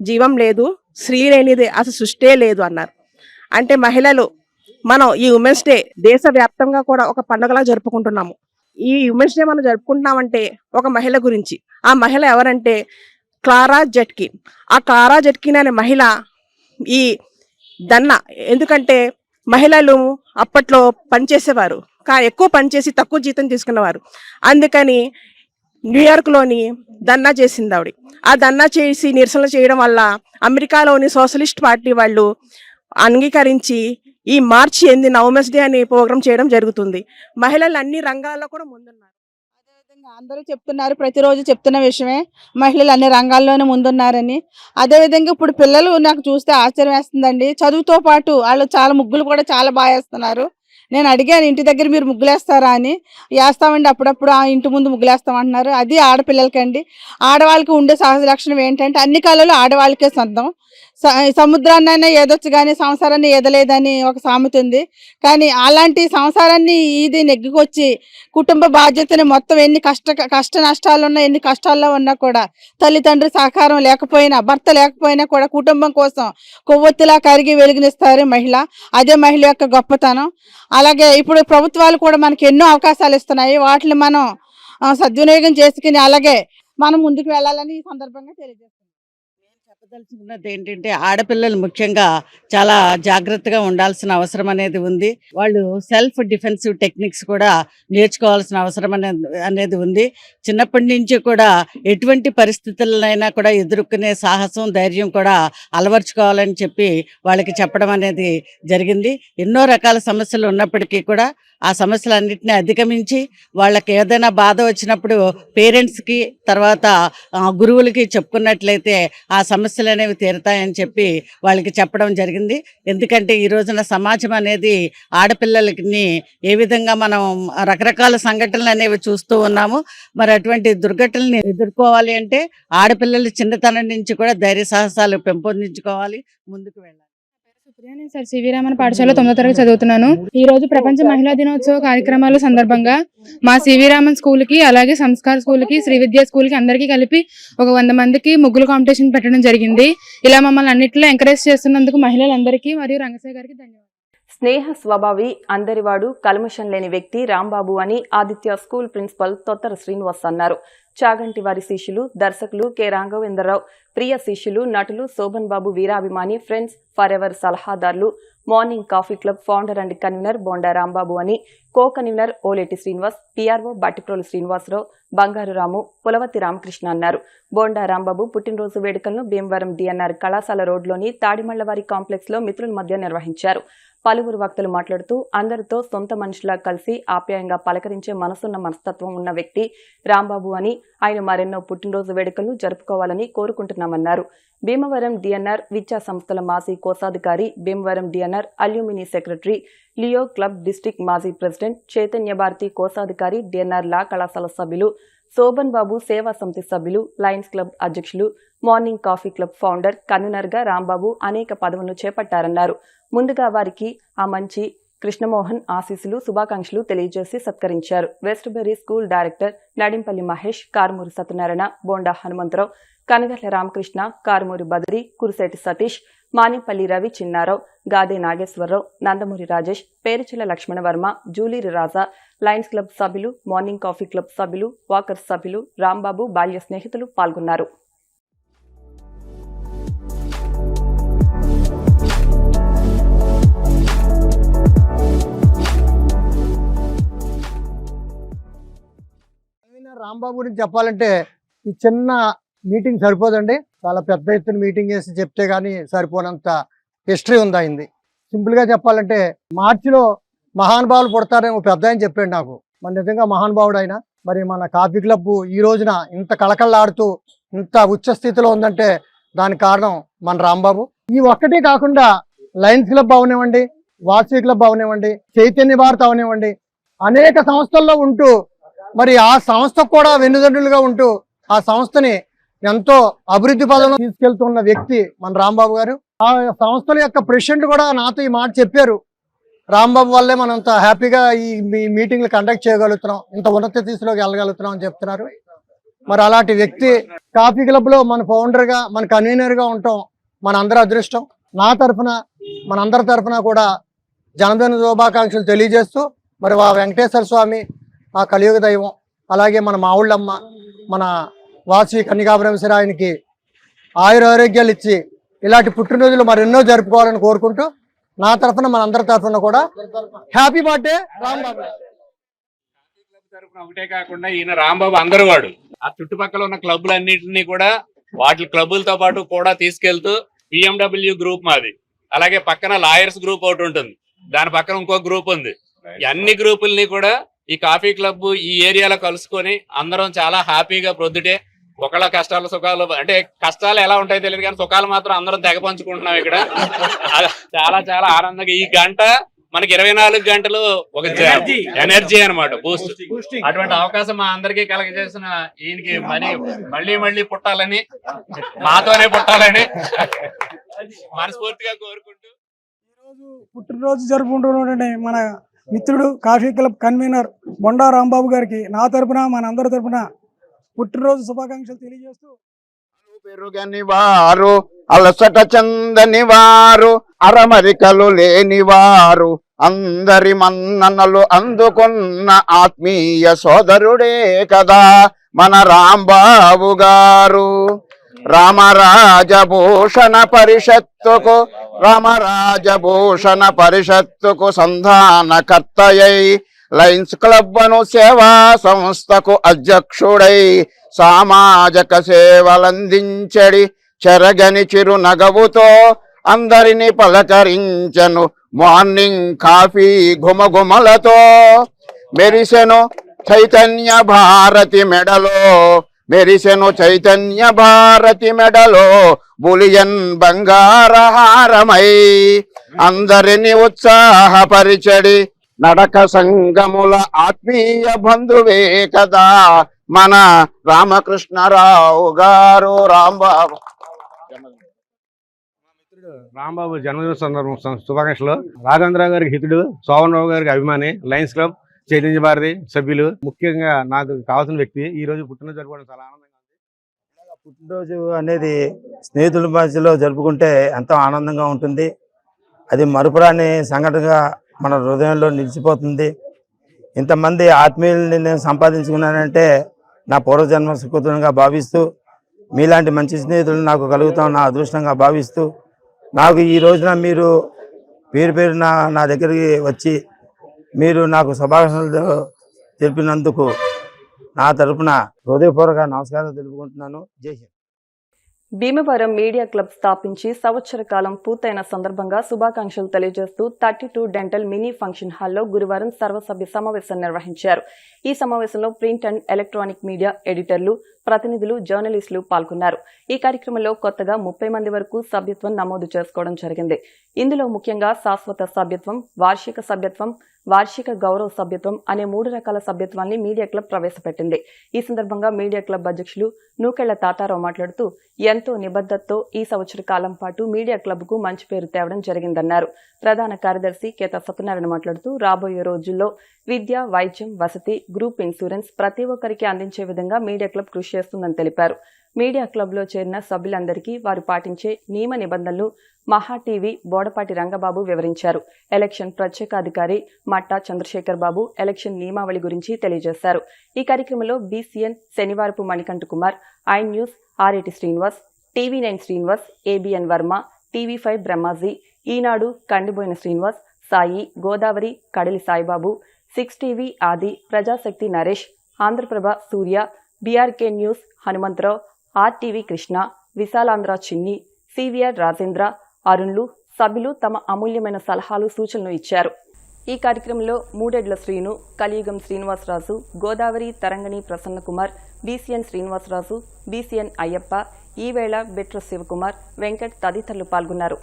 జీవం లేదు, స్త్రీ లేనిదే అసలు సృష్టే లేదు అన్నారు. అంటే మహిళలు మనం ఈ ఉమెన్స్ డే దేశవ్యాప్తంగా కూడా ఒక పండుగలా జరుపుకుంటున్నాము. ఈ ఉమెన్స్ డే మనం జరుపుకుంటున్నామంటే ఒక మహిళ గురించి. ఆ మహిళ ఎవరంటే క్లారా జెట్కిన్. ఆ క్లారా జెట్కిన్ అనే మహిళ ఈ దన్నా, ఎందుకంటే మహిళలు అప్పట్లో పనిచేసేవారు, ఎక్కువ పనిచేసి తక్కువ జీతం తీసుకునేవారు. అందుకని న్యూయార్క్లోని ధర్నా చేసింది ఆవిడ. ఆ ధర్నా చేసి నిరసన చేయడం వల్ల అమెరికాలోని సోషలిస్ట్ పార్టీ వాళ్ళు అంగీకరించి ఈ మార్చి 8న ఉమెన్స్ డే అనే ప్రోగ్రామ్ చేయడం జరుగుతుంది. మహిళలు అన్ని రంగాల్లో కూడా ముందున్నారు. అదేవిధంగా అందరూ చెప్తున్నారు, ప్రతిరోజు చెప్తున్న విషయమే మహిళలు అన్ని రంగాల్లోనే ముందున్నారని. అదేవిధంగా ఇప్పుడు పిల్లలు నాకు చూస్తే ఆశ్చర్యం వేస్తుందండి. చదువుతో పాటు వాళ్ళు చాలా ముగ్గులు కూడా చాలా బాగా వేస్తున్నారు. నేను అడిగాను, ఇంటి దగ్గర మీరు ముగ్గులేస్తారా అని. వేస్తామండి, అప్పుడప్పుడు ఆ ఇంటి ముందు ముగ్గులేస్తామంటున్నారు. అది ఆడపిల్లలకండి. ఆడవాళ్ళకి ఉండే సహజ లక్షణం ఏంటంటే అన్ని కళలు ఆడవాళ్ళకే సొంతం. సముద్రాన్నైనా ఏదొచ్చు కానీ సంసారాన్ని ఎదలేదని ఒక సామెత ఉంది. కానీ అలాంటి సంసారాన్ని ఇది నెగ్గుకొచ్చి కుటుంబ బాధ్యతని మొత్తం ఎన్ని కష్ట నష్టాలున్నా, ఎన్ని కష్టాల్లో ఉన్నా కూడా తల్లిదండ్రుల సహకారం లేకపోయినా, భర్త లేకపోయినా కూడా కుటుంబం కోసం కొవ్వొత్తిలా కరిగి వెలుగునిస్తారు మహిళ. అదే మహిళ యొక్క గొప్పతనం. అలాగే ఇప్పుడు ప్రభుత్వాలు కూడా మనకి ఎన్నో అవకాశాలు ఇస్తున్నాయి. వాటిని మనం సద్వినియోగం చేసుకుని అలాగే మనం ముందుకు వెళ్ళాలని ఈ సందర్భంగా తెలియజేస్తున్నాం. చెప్పదలుచుకున్నది ఏంటంటే ఆడపిల్లలు ముఖ్యంగా చాలా జాగ్రత్తగా ఉండాల్సిన అవసరం అనేది ఉంది. వాళ్ళు సెల్ఫ్ డిఫెన్సివ్ టెక్నిక్స్ కూడా నేర్చుకోవాల్సిన అవసరం అనేది ఉంది. చిన్నప్పటి నుంచి కూడా ఎటువంటి పరిస్థితులనైనా కూడా ఎదుర్కొనే సాహసం, ధైర్యం కూడా అలవర్చుకోవాలని చెప్పి వాళ్ళకి చెప్పడం అనేది జరిగింది. ఎన్నో రకాల సమస్యలు ఉన్నప్పటికీ కూడా ఆ సమస్యలన్నింటినీ అధిగమించి వాళ్ళకి ఏదైనా బాధ వచ్చినప్పుడు పేరెంట్స్కి తర్వాత గురువులకి చెప్పుకున్నట్లయితే ఆ సమస్య సమస్యలు అనేవి తీరుతాయని చెప్పి వాళ్ళకి చెప్పడం జరిగింది. ఎందుకంటే ఈ రోజున సమాజం అనేది ఆడపిల్లలకి ఏ విధంగా మనం రకరకాల సంఘటనలు అనేవి చూస్తూ ఉన్నాము. మరి అటువంటి దుర్ఘటనల్ని ఎదుర్కోవాలి అంటే ఆడపిల్లలు చిన్నతనం నుంచి కూడా ధైర్య సాహసాలు పెంపొందించుకోవాలి, ముందుకు వెళ్ళాలి. నేను సార్ సివి రామన్ పాఠశాలలో 9వ తరగతి చదువుతున్నాను. ఈ రోజు ప్రపంచ మహిళా దినోత్సవ కార్యక్రమాల సందర్భంగా మా సివి రామన్ స్కూల్ కి, అలాగే సంస్కార్ స్కూల్ కి, శ్రీ విద్యా స్కూల్ కి అందరికీ కలిపి ఒక 100 మందికి ముగ్గులు కాంపిటీషన్ పెట్టడం జరిగింది. ఇలా మమ్మల్ని అన్నింటిలో ఎంకరేజ్ చేస్తున్నందుకు మహిళలందరికీ మరియు రంగసాయి గారికి ధన్యవాదాలు. స్నేహ స్వభావి, అందరివాడు, కల్మషం లేని వ్యక్తి రాంబాబు అని ఆదిత్య స్కూల్ ప్రిన్సిపల్ తొత్తర శ్రీనివాస్ అన్నారు. చాగంటి వారి శిష్యులు, దర్శకులు కె రాఘవేంద్రరావు, ప్రియ శిష్యులు, నటులు శోభన్ బాబు వీరాభిమాని, ఫ్రెండ్స్ ఫర్ ఎవర్ సలహాదారులు, morning coffee club founder and convener Bonda Rambabu అని, co convener Oleti Srinivas, PRO Battiprolu Srinivasarao, Bangaru Ramu, పులవతి Ramakrishna అన్నారు. బోండా రాంబాబు పుట్టినరోజు వేడుకలను భీమవరం డిఎన్ఆర్ కళాశాల రోడ్లోని తాడిమళ్లవారి కాంప్లెక్స్ లో మిత్రుల మధ్య నిర్వహించారు. పలువురు వక్తలు మాట్లాడుతూ అందరితో సొంత మనుషులా కలిసి ఆప్యాయంగా పలకరించే మనసున్న మనస్తత్వం ఉన్న వ్యక్తి రాంబాబు అని, ఆయన మరెన్నో పుట్టినరోజు వేడుకలను జరుపుకోవాలని కోరుకుంటున్నామన్నారు. భీమవరం డిఎన్ఆర్ విద్యా సంస్థల మాజీ కోశాధికారి, Bhimavaram DNR alumni secretary, Leo club district మాజీ ప్రెసిడెంట్, చైతన్య భారతి కోశాధికారి, డిఎన్ఆర్ లా కళాశాల సభ్యులు, శోభన్ బాబు సేవా సమితి సభ్యులు, లయన్స్ క్లబ్ అధ్యక్షులు, morning coffee club founder, convener గా రాంబాబు అనేక పదవులను చేపట్టారన్నారు. ముందుగా వారికి ఆ మంచి కృష్ణమోహన్ ఆశీస్సులు, శుభాకాంక్షలు తెలియజేసి సత్కరించారు. West berry school director Nadimpalli Mahesh, Karumuri Satyanarayana, Bonda Hanumantharao, Kanagarla Ramakrishna, Karumuri Badri, Kurisetti Satish, Manipalli Ravi Chinnarao, Gade Nageswararao, Nandamuri Rajesh, Peruchela Lakshmanavarma, Juliri Raja, lions club సభ్యులు, మార్నింగ్ కాఫీ క్లబ్ సభ్యులు, వాకర్స్ సభ్యులు, రాంబాబు బాల్య స్నేహితులు పాల్గొన్నారు. రాంబాబు గురించి చెప్పాలంటే ఈ చిన్న మీటింగ్ సరిపోదండి, చాలా పెద్ద ఎత్తున మీటింగ్ చేసి చెప్తే కానీ సరిపోనంత హిస్టరీ ఉంది అయింది. సింపుల్గా చెప్పాలంటే మార్చిలో మహానుభావులు పుడతారని పెద్ద ఆయన చెప్పాడు నాకు. మన నిజంగా మహానుభావుడు ఆయన. మరి మన కాఫీ క్లబ్ ఈ రోజున ఇంత కళకళలాడుతూ ఇంత ఉచ్చ స్థితిలో ఉందంటే దానికి కారణం మన రాంబాబు. ఈ ఒక్కటే కాకుండా లయన్స్ క్లబ్ అవనివ్వండి, వాసవి క్లబ్ అవనివ్వండి, చైతన్య భారత్ అవనివ్వండి, అనేక సంస్థల్లో ఉంటూ మరి ఆ సంస్థకు కూడా వెన్నుదండ్రులుగా ఉంటూ ఆ సంస్థని ఎంతో అభివృద్ధి పదంలో తీసుకెళ్తున్న వ్యక్తి మన రాంబాబు గారు. ఆ సంస్థల యొక్క ప్రెసిడెంట్ కూడా నాతో ఈ మాట చెప్పారు, రాంబాబు వల్లే మనం ఇంత హ్యాపీగా ఈ మీటింగ్లు కండక్ట్ చేయగలుగుతున్నాం, ఇంత ఉన్నత స్థితిలోకి వెళ్ళగలుగుతున్నాం అని చెప్తున్నారు. మరి అలాంటి వ్యక్తి కాఫీ క్లబ్ లో మన ఫౌండర్ గా, మన కన్వీనర్ గా ఉండటం మన అందరి అదృష్టం. నా తరఫున మనందరి తరఫున కూడా జన్మదిన శుభాకాంక్షలు తెలియజేస్తూ మరి ఆ వెంకటేశ్వర స్వామి, ఆ కలియుగ దైవం, అలాగే మన మావుళ్ళమ్మ, మన వాసవి కన్యకాబ్రహ్మశిరాయనికి ఆయురారోగ్యాలు ఇచ్చి ఇలాంటి పుట్టినరోజులు మరెన్నో జరుపుకోవాలని కోరుకుంటూ నా తరఫున మన అందరి తరఫున కూడా హ్యాపీ బర్త్డే రాంబాబు. తరఫున ఒకటే కాకుండా ఈయన రాంబాబు అందరు వాడు ఆ చుట్టుపక్కల ఉన్న క్లబ్లన్నింటినీ కూడా వాటి క్లబ్బులతో పాటు కూడా తీసుకెళ్తూ BMW గ్రూప్ మాది, అలాగే పక్కన లాయర్స్ గ్రూప్ ఒకటి ఉంటుంది, దాని పక్కన ఇంకో గ్రూప్ ఉంది. అన్ని గ్రూపుల్ని కూడా ఈ కాఫీ క్లబ్ ఈ ఏరియాలో కలుసుకొని అందరం చాలా హ్యాపీగా ప్రొద్దుటే ఒకళ్ళ కష్టాలు సుఖాలు, అంటే కష్టాలు ఎలా ఉంటాయో తెలియదు కానీ సుఖాలు మాత్రం అందరం తెగ పంచుకుంటున్నాం ఇక్కడ. చాలా చాలా ఆనందంగా ఈ గంట మనకి 24 గంటలు ఒక ఎనర్జీ అనమాట, బూస్ట్. అటువంటి అవకాశం మా అందరికీ కలగజేసిన ఈయనకి మళ్ళీ పుట్టాలని, మాతోనే పుట్టాలని మనస్ఫూర్తిగా కోరుకుంటూ ఈరోజు పుట్టినరోజు జరుపుకుంటున్న మన మిత్రుడు coffee club convener Bonda Rambabu గారికి నా తరపున మన అందరి తరపున పుట్టినరోజు శుభాకాంక్షలు తెలియజేస్తూ, పెరుగని వారు, అలసట చందని వారు, అరమరికలు లేని వారు, అందరి మన్ననలు అందుకున్న ఆత్మీయ సోదరుడే కదా మన రాంబాబు గారు. రామరాజభూషణ పరిషత్తుకు సంధానకర్తయై, లయన్స్ క్లబ్ అను సేవా సంస్థకు అధ్యక్షుడై సామాజిక సేవలందించడి చెరగని చిరునగవుతో అందరిని పలకరించెను మార్నింగ్ కాఫీ ఘుమఘుమలతో. మెరిసెను చైతన్య భారతి మెడలో మెరిసెను చైతన్య భారతి మెడలో బులియన్ బంగారహారమై అందరిని ఉత్సాహపరిచడి నడక సంగముల ఆత్మీయ బంధువే కదా మన రామకృష్ణరావు గారు. రాంబాబు రాంబాబు జన్మదిన సందర్భం శుభాకాంక్షలు. రాఘవేంద్ర గారికి హితుడు, శోభనరావు గారికి అభిమాని, లయన్స్ క్లబ్ చైతన్య భారతి సభ్యులు, ముఖ్యంగా నాకు కావాల్సిన వ్యక్తి. ఈ రోజు పుట్టినరోజు జరుపుకోవడం చాలా ఆనందంగా ఉంది. పుట్టినరోజు అనేది స్నేహితుల మధ్యలో జరుపుకుంటే ఎంతో ఆనందంగా ఉంటుంది. అది మరుపురాని సంఘటనగా మన హృదయంలో నిలిచిపోతుంది. ఇంతమంది ఆత్మీయుల్ని నేను సంపాదించుకున్నానంటే నా పూర్వజన్మ సుకృతంగా భావిస్తూ, మీలాంటి మంచి స్నేహితులు నాకు కలుగుతాం నా అదృష్టంగా భావిస్తూ, నాకు ఈ రోజున మీరు పేరు నా దగ్గరికి వచ్చి మీరు నాకు శుభాకాంక్షలు తెలిపినందుకు నా తరపున హృదయపూర్వక నమస్కారం తెలుపుకుంటున్నాను. జై హింద్. భీమవరం మీడియా క్లబ్ స్థాపించి సంవత్సర కాలం పూర్తయిన సందర్భంగా శుభాకాంక్షలు తెలియజేస్తూ 32 డెంటల్ మినీ ఫంక్షన్ హాల్లో గురువారం సర్వసభ్య సమావేశం నిర్వహించారు. ఈ సమావేశంలో ప్రింట్ అండ్ ఎలక్ట్రానిక్ మీడియా ఎడిటర్లు, ప్రతినిధులు, జర్నలిస్టులు పాల్గొన్నారు. ఈ కార్యక్రమంలో కొత్తగా 30 మంది వరకు సభ్యత్వం నమోదు చేసుకోవడం జరిగింది. ఇందులో ముఖ్యంగా శాశ్వత సభ్యత్వం, వార్షిక సభ్యత్వం, వార్షిక గౌరవ సభ్యత్వం అనే 3 రకాల సభ్యత్వాన్ని మీడియా క్లబ్ ప్రవేశపెట్టింది. ఈ సందర్భంగా మీడియా క్లబ్ అధ్యక్షులు నూకెళ్ల తాతారావు మాట్లాడుతూ ఎంతో నిబద్ధతతో ఈ సంవత్సర కాలం పాటు మీడియా క్లబ్కు మంచి పేరు తేవడం జరిగిందన్నారు. ప్రధాన కార్యదర్శి కేత సత్యనారాయణ మాట్లాడుతూ రాబోయే రోజుల్లో విద్య, వైద్యం, వసతి, గ్రూప్ ఇన్సూరెన్స్ ప్రతి ఒక్కరికి అందించే విధంగా మీడియా క్లబ్ కృషి చేస్తుందని తెలిపారు. మీడియా క్లబ్లో చేరిన సభ్యులందరికీ వారు పాటించే నియమ నిబంధనలు మహా టీవీ బోడపాటి రంగబాబు వివరించారు. ఎలక్షన్ ప్రత్యేకాధికారి మట్టా చంద్రశేఖర్ బాబు ఎలక్షన్ నియమావళి గురించి తెలియజేశారు. ఈ కార్యక్రమంలో BCN Shanivarapu Manikanta Kumar, I news RAT Srinivas, TV nine Srinivas, ABN Varma, TV five Brahmaji, Eenadu Kandiboina Srinivas, Sai, Godavari, Kadali Saibaba, 6 TV Adi, Prajasakti Naresh, Andhraprabha Surya, BRK news Hanumantharao, RTV Krishna, Visalandhra Chinni, CVR Rajendra, అరుణ్లు సభ్యులు తమ అమూల్యమైన సలహాలు, సూచనలు ఇచ్చారు. ఈ కార్యక్రమంలో మూడెడ్ల శ్రీను, కలియుగం శ్రీనివాసరాజు, గోదావరి తరంగణి ప్రసన్నకుమార్, బీసీఎన్ శ్రీనివాసరాజు, బీసీఎన్ అయ్యప్ప, ఈవేళ బెట్ర శివకుమార్, వెంకట్ తదితరులు పాల్గొన్నారు.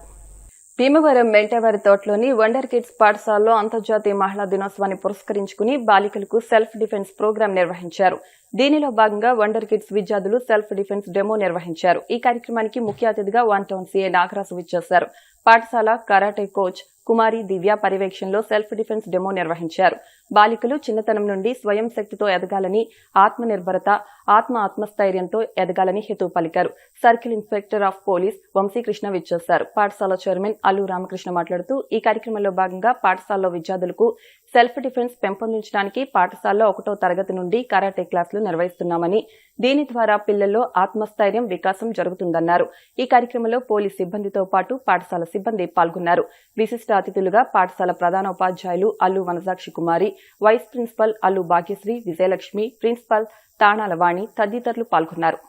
భీమవరం మెంటవారి తోటలోని వండర్ కిడ్స్ పాఠశాలలో అంతర్జాతీయ మహిళా దినోత్సవాన్ని పురస్కరించుకుని బాలికలకు సెల్ఫ్ డిఫెన్స్ ప్రోగ్రాం నిర్వహించారు. దీనిలో భాగంగా వండర్ కిడ్స్ విద్యార్థులు సెల్ఫ్ డిఫెన్స్ డెమో నిర్వహించారు. ఈ కార్యక్రమానికి ముఖ్య అతిథిగా 1 టౌన్ సీఐ నాగరాజు విచ్చేశారు. పాఠశాల కరాటే కోచ్ కుమారి దివ్య పర్యవేక్షణలో సెల్ఫ్ డిఫెన్స్ డెమో నిర్వహించారు. బాలికలు చిన్నతనం నుండి స్వయం శక్తితో ఎదగాలని, ఆత్మనిర్భరత, ఆత్మస్థైర్యంతో ఎదగాలని హితవు పలికారు. Circle inspector of police Vamsikrishna విచ్చేశారు. పాఠశాల చైర్మన్ అల్లు రామకృష్ణ మాట్లాడుతూ ఈ కార్యక్రమంలో భాగంగా పాఠశాలలో విద్యార్థులకు సెల్ఫ్ డిఫెన్స్ పెంపొందించడానికి పాఠశాలలో 1వ తరగతి నుండి కరాటే క్లాసులు నిర్వహిస్తున్నామని, దీని ద్వారా పిల్లల్లో ఆత్మస్థైర్యం, వికాసం జరుగుతుందన్నారు. ఈ కార్యక్రమంలో పోలీస్ సిబ్బందితో పాటు పాఠశాల సిబ్బంది పాల్గొన్నారు. విశిష్ట అతిథులుగా పాఠశాల ప్రధానోపాధ్యాయులు Allu Vanajakshi Kumari, vice principal Allu Bhagyasri, Vijayalakshmi, principal Tanala Vani తదితరులు పాల్గొన్నారు.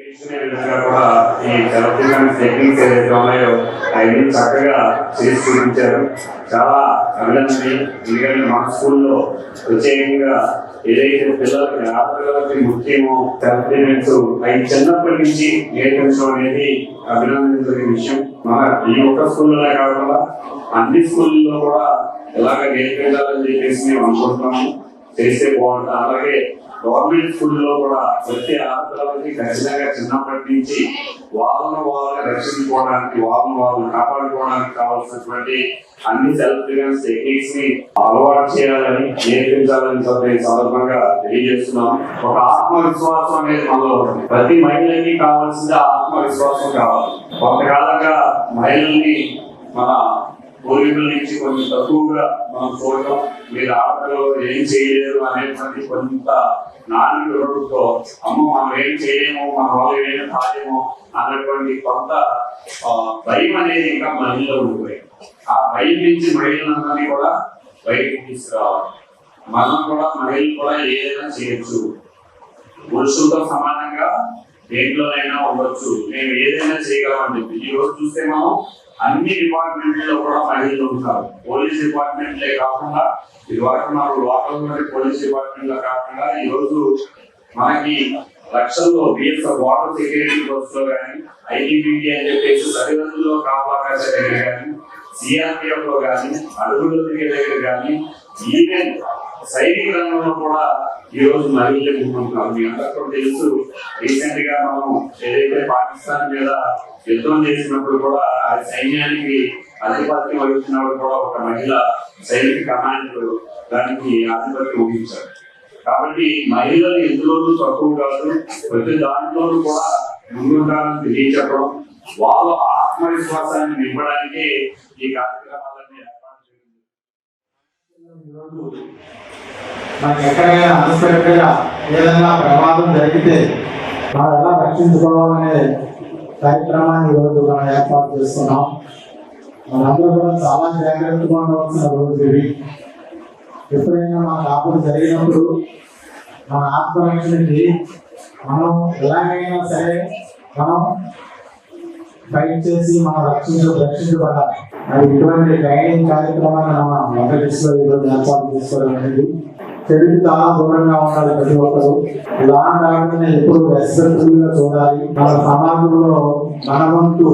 నేర్చుకునే విధంగా కూడా ఈ సెల్ఫ్ డిఫెన్స్ టెక్నిక్స్ ఏదైతే ఉన్నాయో అవన్నీ చక్కగా చేసి చూపించారు. చాలా అభినందనీయం. ఎందుకంటే మా స్కూల్లో ప్రత్యేకంగా ఏదైతే పిల్లలకి ఆడపిల్లలకి ముఖ్యమో సెల్ఫ్ డిఫెన్స్ అవి చిన్నప్పటి నుంచి నేర్పించడం అనేది అభినందించదగిన విషయం. మన ఈ ఒక్క స్కూల్లో కాకుండా అన్ని స్కూల్లో కూడా ఇలాగ నేర్పించాలని చెప్పేసి మేము అనుకుంటున్నాము. చేస్తే బాగుంటుంది. అలాగే గవర్నమెంట్ స్కూల్లో కూడా ప్రతి ఆడపిల్లలకి ఖచ్చితంగా చిన్నప్పటి నుంచి వాళ్ళను రక్షించుకోవడానికి వాళ్ళను కాపాడుకోవడానికి కావాల్సినటువంటి అన్ని సెల్ఫ్ డిఫెన్స్ టెక్నిక్స్ ని అలవాటు చేయాలని నేర్పించాలని చెప్పి సందర్భంగా తెలియజేస్తున్నాం. ఒక ఆత్మవిశ్వాసం అనేది మనలో ఉంటుంది. ప్రతి మహిళకి కావాల్సింది ఆత్మవిశ్వాసం కావాలి. కొంతకాలంగా మహిళల్ని మన పూర్వీకుల నుంచి కొంచెం తక్కువగా మనం చూడటం, మీరు ఆడపిల్లలు ఏం చేయలేరు అనేటువంటి కొంత నాన్నతో అమ్మ మనం ఏం చేయలేము, మన వాళ్ళు ఏం కాలేమో అన్నటువంటి కొంత భయం అనేది ఇంకా మహిళలో ఉండిపోయింది. ఆ భయం నుంచి మహిళలందరినీ కూడా బయటకు తీసుకురావాలి. మనం కూడా మహిళలు కూడా ఏదైనా చేయొచ్చు, పురుషులతో సమానంగా దేంట్లోనైనా ఉండొచ్చు, మేము ఏదైనా చేయగలమని చెప్పి ఈ రోజు చూస్తే మనం అన్ని డిపార్ట్మెంట్లో కూడా మహిళలు ఉంటారు. పోలీస్ డిపార్ట్మెంట్లే కాకుండా ఇదివరకు మనం లోకల్ పోలీస్ డిపార్ట్మెంట్ లో కాకుండా ఈ రోజు మనకి లక్షల్లో బిఎస్ఎఫ్ వాటర్ సెక్యూరిటీ ఫోర్స్ లో కానీ, ఐటీబీటీ అని చెప్పేసి సరిహద్దుల్లో కాపాకాశ దగ్గర కానీ, సిఆర్పిఎఫ్ లో కానీ, అడుగుల దగ్గర కానీ, ఈవెన్ సైనిక రంగంలో కూడా ఈ రోజు మహిళలు ఉంటున్నారు. మీ అందరికీ తెలుసు, రీసెంట్ గా మనం ఏదైతే పాకిస్తాన్ మీద యుద్ధం చేసినప్పుడు కూడా ఆ సైన్యానికి ఆధిపత్యం వహించినప్పుడు కూడా ఒక మహిళ సైనిక కమాండర్ దానికి ఆధిపత్యం వహించారు. కాబట్టి మహిళలు ఎందులోనూ తక్కువ కాదు, ప్రతి దాంట్లోనూ కూడా ముందుండాలని తెలియచెప్పడం, వాళ్ళ ఆత్మవిశ్వాసాన్ని నింపడానికి ఈ కార్యక్రమాలన్నీ ఏర్పాటు చేయండి. మనకి ఎక్కడైనా అన్ఎక్స్పెక్టెడ్ గా ఏదైనా ప్రమాదం జరిగితే మనం ఎలా రక్షించుకోవాలనే కార్యక్రమాన్ని ఈరోజు మనం ఏర్పాటు చేస్తున్నాం. మనందరూ కూడా చాలా జాగ్రత్తగా ఉండవలసిన రోజు ఇది. ఎప్పుడైనా మనకు ఆపద జరిగినప్పుడు మన ఆత్మరక్షణకి మనం ఎలాగైనా సరే మనం ఫైట్ చేసి మనం రక్షించబడాలి. అది ఇటువంటి ట్రైనింగ్ కార్యక్రమాన్ని మనం మొదటిలో ఈరోజు ఏర్పాటు చేసుకోవడం అనేది చెడుకి చాలా దూరంగా ఉండాలి. ప్రతి ఒక్కరు లాంటి ఆటని ఎప్పుడు రెస్పెక్టబుల్ గా చూడాలి. మన సమాజంలో మన వంతు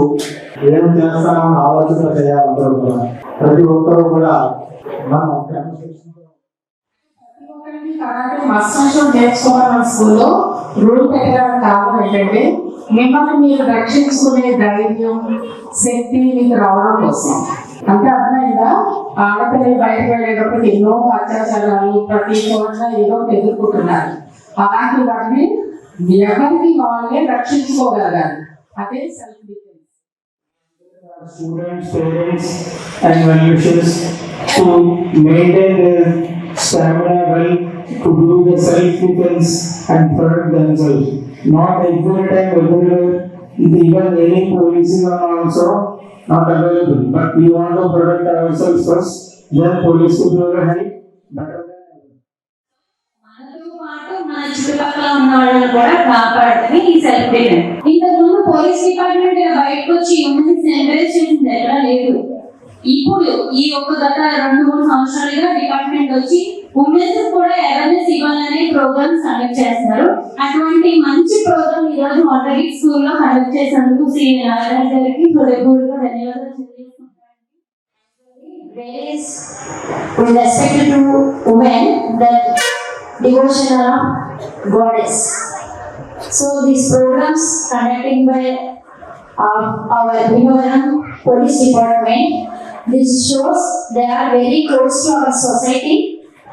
ఏం చేస్తామని ఆలోచన చేయాలి. అందరూ కూడా ప్రతి ఒక్కరు కూడా మనం నేర్చుకోవాలి. స్కూల్లో రూల్ పెట్టడానికి కారణం ఏంటంటే మిమ్మల్ని మీరు రక్షించుకునే ధైర్యం, శక్తి మీకు రావడం కోసం. అంటే అర్థమైందా? ఆడపిల్లలు బయటకు వెళ్ళేటప్పుడు ఎన్నో అత్యాచారాలు ప్రతి చోట ఏదో ఎదుర్కొంటున్నారు. అలాంటి వాటిని ఎవరికి వాళ్ళే రక్షించుకోగలగాలి. అదే self defence. Students, parents and well-wishers to maintain their stamina well to do the self-defense and protect themselves. Not every time, everywhere, even any policing are also not available. But we want to protect ourselves first, then police will do the help better than ever. మనతో పాటు మన చుట్టుపక్కల ఉన్న వాళ్ళని కూడా కాపాడటమే ఈ సెల్ఫ్ డిఫెన్స్. ఇంతకుముందు పోలీస్ డిపార్ట్మెంట్ బయటకు వచ్చి ఉమెన్స్ ఎంకరేజ్ చేసింది ఎక్కడా లేదు. ఇప్పుడు ఈ ఒక్క గత 2-3 సంవత్సరాలుగా డిపార్ట్మెంట్ వచ్చి ఉమెన్స్ కూడా అవేర్నెస్ ఇవ్వాలనే ప్రోగ్రామ్స్ కండక్ట్ చేస్తున్నారు. అటువంటి మంచి ప్రోగ్రామ్ ఈ రోజు మొదటి స్కూల్లో కండక్ట్ చేసినందుకు శ్రీ నారాయణ గారికి హృదయపూర్వక ధన్యవాదాలు తెలియజేస్తున్నాను. With respect to women, the devotion of goddess. So these programs conducted by our Bhimavaram Police Department, this shows they are very close to our society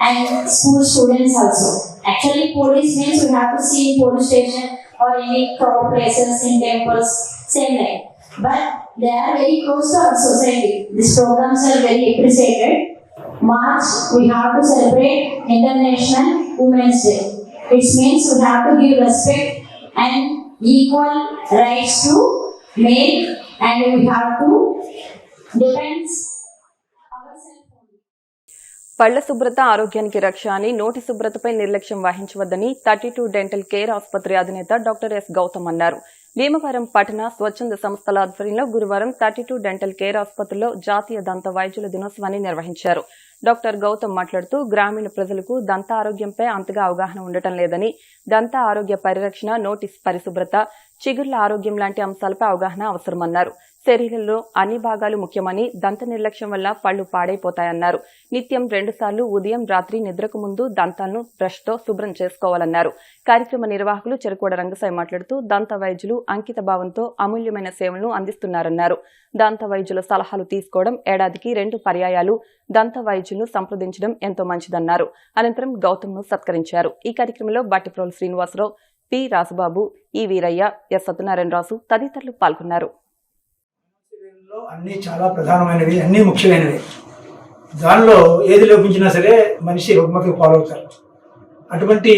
and school students also. Actually, police means we have to see in police station or any crowd places, in temples, same like. But they are very close to our society. These programs are very appreciated. March, we have to celebrate International Women's Day. It means we have to give respect and equal rights to male, and we have to defend ourselves. పళ్ల శుభ్రత ఆరోగ్యానికి రక్ష అని నోటి శుభ్రతపై నిర్లక్ష్యం వహించవద్దని 32 డెంటల్ కేర్ ఆసుపత్రి అధినేత డాక్టర్ ఎస్ గౌతమ్ అన్నారు. భీమవరం పట్టణ స్వచ్ఛంద సంస్థల ఆధ్వర్యంలో గురువారం 32 డెంటల్ కేర్ ఆసుపత్రిలో జాతీయ దంత వైద్యుల దినోత్సవాన్ని నిర్వహించారు. డాక్టర్ గౌతమ్ మాట్లాడుతూ గ్రామీణ ప్రజలకు దంత ఆరోగ్యంపై అంతగా అవగాహన ఉండటం లేదని, దంత ఆరోగ్య పరిరక్షణ, నోటి పరిశుభ్రత, చిగుర్ల ఆరోగ్యం లాంటి అంశాలపై అవగాహన అవసరమన్నారు. శరీరంలో అన్ని భాగాలు ముఖ్యమని, దంత నిర్లక్ష్యం వల్ల పళ్లు పాడైపోతాయన్నారు. నిత్యం 2 సార్లు ఉదయం, రాత్రి నిద్రకు ముందు దంతాలను బ్రష్తో శుభ్రం చేసుకోవాలన్నారు. కార్యక్రమ నిర్వాహకులు చెరుకోడ రంగసాయి మాట్లాడుతూ దంత వైద్యులు అంకిత భావంతో అమూల్యమైన సేవలను అందిస్తున్నారన్నారు. దంత వైద్యుల సలహాలు తీసుకోవడం, ఏడాదికి 2 పర్యాయాలు దంత వైద్యులను సంప్రదించడం ఎంతో మంచిదన్నారు. అనంతరం గౌతమ్ను సత్కరించారు. ఈ కార్యక్రమంలో బట్టిప్రోలు శ్రీనివాసరావు, పి రాసుబాబు, ఈ వీరయ్య, ఎస్ సత్యనారాయణరాజు తదితరులు పాల్గొన్నారు. అన్నీ చాలా ప్రధానమైనవి, అన్నీ ముఖ్యమైనవి. దానిలో ఏది లోపించినా సరే మనిషి రుగ్మతకు పాలవుతారు. అటువంటి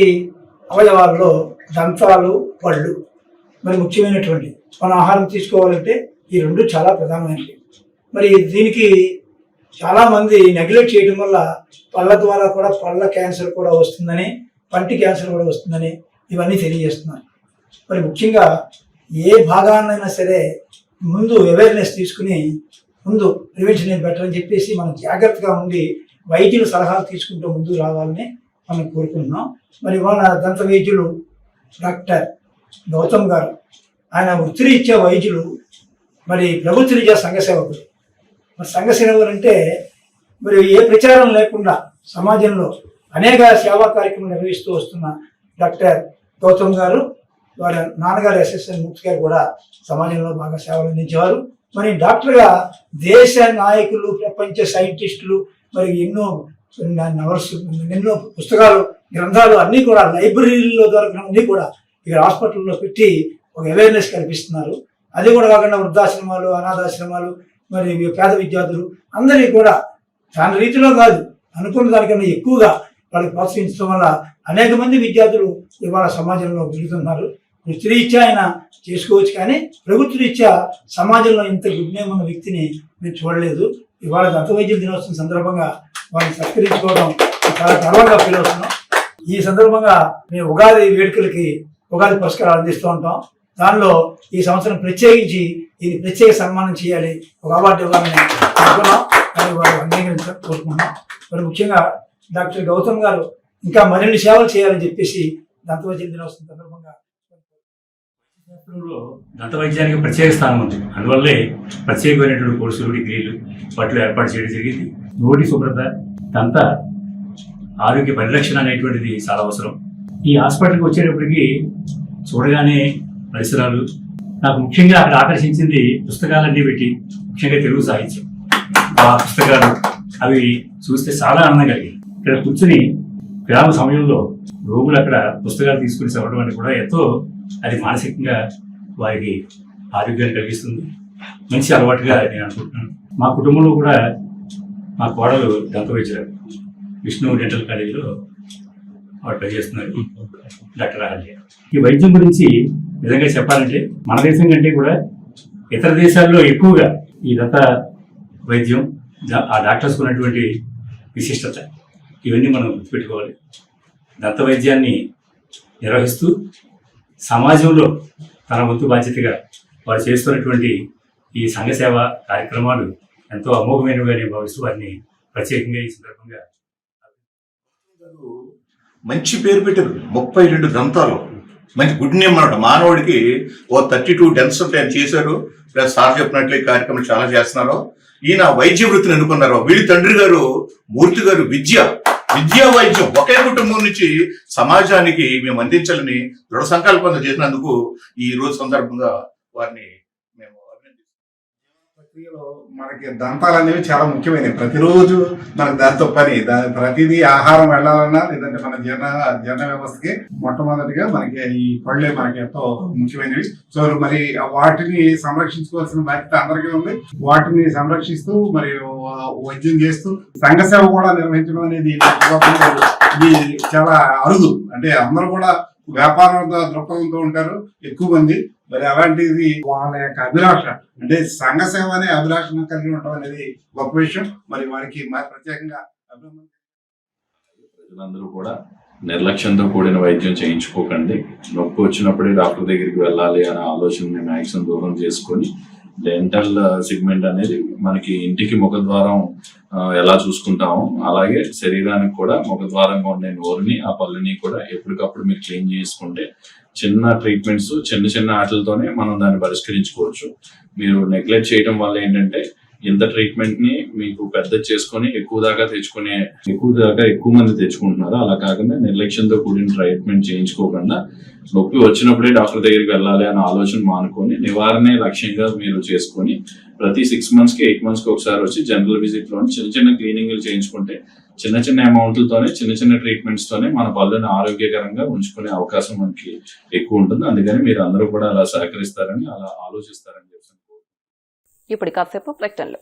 అవయవాల్లో దంతాలు, పళ్ళు మరి ముఖ్యమైనటువంటి. మన ఆహారం తీసుకోవాలంటే ఈ 2 చాలా ప్రధానమైనవి. మరి దీనికి చాలామంది నెగ్లెక్ట్ చేయడం వల్ల పళ్ళ ద్వారా కూడా పళ్ళ క్యాన్సర్ కూడా వస్తుందని, పంటి క్యాన్సర్ కూడా వస్తుందని ఇవన్నీ తెలియజేస్తున్నారు. మరి ముఖ్యంగా ఏ భాగాన్నైనా సరే ముందు అవేర్నెస్ తీసుకుని ముందు ప్రివెన్షన్ is బెటర్ అని చెప్పేసి మనం జాగ్రత్తగా ఉండి వైద్యుల సలహాలు తీసుకుంటూ ముందుకు రావాలని మనం కోరుకుంటున్నాం. మరి వాళ్ళ దంత వైద్యులు డాక్టర్ గౌతమ్ గారు, ఆయన వృత్తిరీత్యా వైద్యులు, మరి ప్రభుత్వ రీత్యా సంఘ సేవకులు. మరి సంఘ సేవకులు అంటే మరి ఏ ప్రచారం లేకుండా సమాజంలో అనేక సేవా కార్యక్రమాలు నిర్వహిస్తూ వస్తున్న డాక్టర్ గౌతమ్ గారు, వారి నాన్నగారు ఎస్ఎస్ఎన్ మూర్తి గారు కూడా సమాజంలో బాగా సేవలు అందించేవారు. మరి డాక్టర్గా దేశ నాయకులు, ప్రపంచ సైంటిస్టులు, మరి ఎన్నో నవల్స్, ఎన్నో పుస్తకాలు, గ్రంథాలు అన్నీ కూడా లైబ్రరీలో దొరకడం కూడా ఇక్కడ హాస్పిటల్లో పెట్టి ఒక అవేర్నెస్ కల్పిస్తున్నారు. అది కూడా కాకుండా వృద్ధాశ్రమాలు, అనాథాశ్రమాలు, మరి పేద విద్యార్థులు అందరికీ కూడా తన రీతిలో కాదు, అనుకున్న దానికన్నా ఎక్కువగా వాళ్ళకి ప్రోత్సహించడం వల్ల అనేక మంది విద్యార్థులు ఇవాళ సమాజంలో పెరుగుతున్నారు. వృత్తిరీత్యా ఆయన చేసుకోవచ్చు, కానీ ప్రభుత్వ రీత్యా సమాజంలో ఇంత గుడ్ నేమ్ ఉన్న వ్యక్తిని మేము చూడలేదు. ఇవాళ దంత వైద్యుల దినోత్సవం సందర్భంగా వారిని సత్కరించుకోవడం చాలా గర్వంగా ఫీల్ అవుతున్నాం. ఈ సందర్భంగా మేము ఉగాది వేడుకలకి ఉగాది పురస్కారాలు అందిస్తూ ఉంటాం. దానిలో ఈ సంవత్సరం ప్రత్యేకించి ఇది ప్రత్యేక సన్మానం చేయాలి, ఒక అవార్డు ఇవ్వాలని అనుకున్నాం. కానీ వారు అంగీకరించాలని కోరుకుంటున్నాం. మరి ముఖ్యంగా డాక్టర్ గౌతమ్ గారు ఇంకా మరిన్ని సేవలు చేయాలని చెప్పేసి దంత వైద్యుల దినోత్సవం సందర్భంగా దంత వైద్యానికి ప్రత్యేక స్థానం ఉంది. అందువల్లే ప్రత్యేకమైనటువంటి కోర్సులు, డిగ్రీలు వాటిలో ఏర్పాటు చేయడం జరిగింది. నోటి శుభ్రత, దంత ఆరోగ్య పరిరక్షణ అనేటువంటిది చాలా అవసరం. ఈ హాస్పిటల్కి వచ్చేటప్పటికి చూడగానే పరిసరాలు, నాకు ముఖ్యంగా అక్కడ ఆకర్షించింది పుస్తకాలన్నీ పెట్టి, ముఖ్యంగా తెలుగు సాహిత్యం, ఆ పుస్తకాలు అవి చూస్తే చాలా ఆనందం కలిగింది. ఇక్కడ కూర్చుని గ్రామ సమయంలో రోగులు అక్కడ పుస్తకాలు తీసుకుని చదవడం అనేది కూడా ఎంతో, అది మానసికంగా వారికి ఆరోగ్యాన్ని కలిగిస్తుంది. మంచి అలవాటుగా నేను అనుకుంటున్నాను. మా కుటుంబంలో కూడా మా కోడలు దంత వైద్యులు, విష్ణు డెంటల్ కాలేజీలో వాడు పనిచేస్తున్నారు, డాక్టర్ ఆర్య. ఈ వైద్యం గురించి నిజంగా చెప్పాలంటే మన దేశం కంటే కూడా ఇతర దేశాల్లో ఎక్కువగా ఈ దంత వైద్యం, ఆ డాక్టర్స్ ఉన్నటువంటి విశిష్టత, ఇవన్నీ మనం గుర్తుపెట్టుకోవాలి. దంత వైద్యాన్ని నిర్వహిస్తూ సమాజంలో తన వంతు బాధ్యతగా వారు చేస్తున్నటువంటి ఈ సంఘ సేవ కార్యక్రమాలు ఎంతో అమోఘమైనవిగా నేను భావిస్తూ వారిని ప్రత్యేకంగా ఈ సందర్భంగా మంచి పేరు పెట్టారు. 32 దంతాలు, మంచి గుడ్ నేమ్ అన్నమాట. మానవుడికి 32 డెన్స్ ఉంటాయని చేశారు. ప్లస్ సార్ చెప్పినట్లు ఈ కార్యక్రమం చాలా చేస్తున్నారు. ఈయన వైద్య వృత్తిని ఎన్నుకున్నారు. వీళ్ళ తండ్రి గారు మూర్తి గారు విద్యా వైద్యం ఒకే కుటుంబం నుంచి సమాజానికి మేము అందించాలని దృఢ సంకల్పంతో చేసినందుకు ఈ రోజు సందర్భంగా వారిని మేము ప్రక్రియలో మనకి దంతాలు అనేవి చాలా ముఖ్యమైనవి. ప్రతిరోజు మనకు దాంతో పని, ప్రతిదీ ఆహారం వెళ్ళాలన్నా లేదంటే మన జీర్ణ వ్యవస్థకి మొట్టమొదటిగా మనకి ఈ పళ్ళే మనకి ఎంతో ముఖ్యమైనవి. సో మరి వాటిని సంరక్షించుకోవాల్సిన బాధ్యత అందరికీ ఉంది. వాటిని సంరక్షిస్తూ మరి వైద్యం చేస్తూ సంఘ సేవ కూడా నిర్వహించడం అనేది ఇది చాలా అరుదు. అంటే అందరూ కూడా వ్యాపార దృక్పథంతో ఉంటారు ఎక్కువ మంది. మరి అలాంటిది వాళ్ళ యొక్క అభిలాష, అంటే సంఘ సేవ అనే అభిలాషను కలిగి ఉండడం అనేది గొప్ప విషయం. మరి వారికి ప్రత్యేకంగా అభినందన. ప్రజలందరూ కూడా నిర్లక్ష్యంతో కూడిన వైద్యం చేయించుకోకండి. నొప్పి వచ్చినప్పుడే డాక్టర్ దగ్గరికి వెళ్ళాలి అనే ఆలోచనని మ్యాక్సిమం దూరం చేసుకొని డెంటల్ సెగ్మెంట్ అనేది మనకి ఇంటికి ముఖద్వారం ఎలా చూసుకుంటామో అలాగే శరీరానికి కూడా ముఖద్వారంగా ఉండే నోరుని ఆ పళ్ళని కూడా ఎప్పటికప్పుడు మీరు క్లీన్ చేసుకుంటే చిన్న ట్రీట్మెంట్స్ చిన్న చిన్న ఆటలతోనే మనం దాన్ని పరిష్కరించుకోవచ్చు. మీరు నెగ్లెక్ట్ చేయడం వల్ల ఏంటంటే ఇంత ట్రీట్మెంట్ ని మీకు పెద్ద చేసుకొని ఎక్కువ మంది తెచ్చుకుంటున్నారు. అలా కాకుండా నిర్లక్ష్యంతో కూడిన ట్రీట్మెంట్ చేయించుకోకుండా నొప్పి వచ్చినప్పుడే డాక్టర్ దగ్గరికి వెళ్ళాలి అనే ఆలోచన మానుకొని నివారణే లక్ష్యంగా మీరు చేసుకొని ప్రతి 6 months కి 8 months కి ఒకసారి వచ్చి జనరల్ విజిట్ లో చిన్న చిన్న క్లీనింగ్లు చేయించుకుంటే చిన్న చిన్న అమౌంట్లతోనే చిన్న చిన్న ట్రీట్మెంట్స్ తోనే మన పళ్ళని ఆరోగ్యకరంగా ఉంచుకునే అవకాశం మనకి ఎక్కువ ఉంటుంది. అందుకని మీరు అందరూ కూడా అలా సహకరిస్తారని అలా ఆలోచిస్తారని చెప్పి ఇప్పుడు కాసేపు ప్రకటనలు.